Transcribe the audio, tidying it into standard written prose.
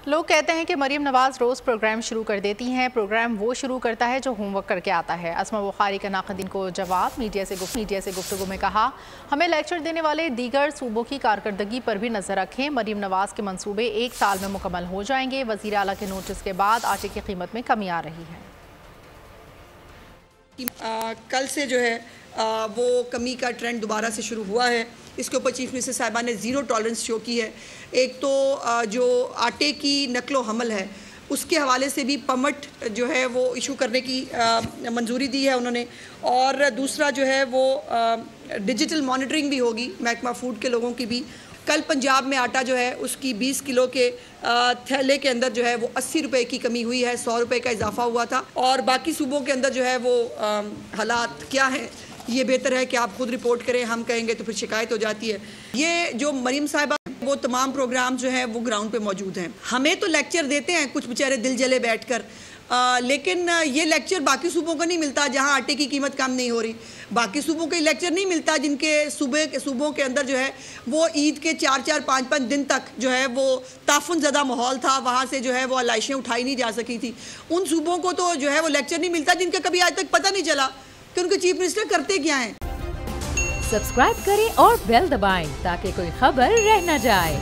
لوگ کہتے ہیں کہ مریم نواز روز پروگرام شروع کر دیتی ہیں۔ پروگرام وہ شروع کرتا ہے جو ہوم ورک کر کے آتا ہے۔ اسما بخاری کا ناقدین کو جواب۔ میڈیا سے گفتگو میں کہا، ہمیں لیکچر دینے والے دیگر صوبوں کی کارکردگی پر بھی نظر رکھیں۔ مریم نواز کے منصوبے 1 سال میں مکمل ہو جائیں گے۔ وزیر اعلیٰ کے نوٹس کے بعد آٹے کی قیمت میں کمی آ رہی ہے۔ کل سے جو ہے وہ کمی کا ٹرینڈ دوبارہ سے شروع ہوا ہے۔ اس کے اوپر چیف منسٹر صاحبہ نے زیرو ٹالرنس شو کی ہے۔ ایک تو جو آٹے کی نقل و حمل ہے اس کے حوالے سے بھی پرمٹ جو ہے وہ ایشو کرنے کی منظوری دی ہے انہوں نے، اور دوسرا جو ہے وہ ڈیجیٹل مانیٹرنگ بھی ہوگی محکمہ فوڈ کے لوگوں کی بھی۔ کل پنجاب میں آٹا جو ہے اس کی 20 کلو کے تھیلے کے اندر جو ہے وہ 80 روپے کی کمی ہوئی ہے، 100 روپے کا اضافہ ہوا تھا۔ اور باقی صوبوں کے اندر جو ہے وہ حالات کیا ہیں یہ بہتر ہے کہ آپ خود رپورٹ کریں، ہم کہیں گے تو پھر شکایت ہو جاتی ہے۔ یہ جو مریم صاحبہ وہ تمام پروگرام جو ہیں وہ گراؤنڈ پہ موجود ہیں۔ ہمیں تو لیکچر دیتے ہیں کچھ بیچارے دل جلے بیٹھ کر، لیکن یہ لیکچر باقی صوبوں کو نہیں ملتا جہاں آٹے کی قیمت کم نہیں ہو رہی۔ باقی صوبوں کو یہ لیکچر نہیں ملتا جن کے صوبوں کے اندر جو ہے وہ عید کے 4-4 5-5 دن تک جو ہے وہ تعفن زدہ ماحول تھا، وہاں سے جو ہے وہ علائشیں اٹھائی نہیں جا سکی تھی۔ ان صوبوں کو تو جو ہے وہ لیکچر نہیں ملتا جن کا کبھی آج تک پتہ نہیں چلا کہ ان کے چیف منسٹر کرتے کیا ہیں۔ سبسکرائب کریں اور بیل دبائیں تاکہ کوئی خبر رہ نہ جائے۔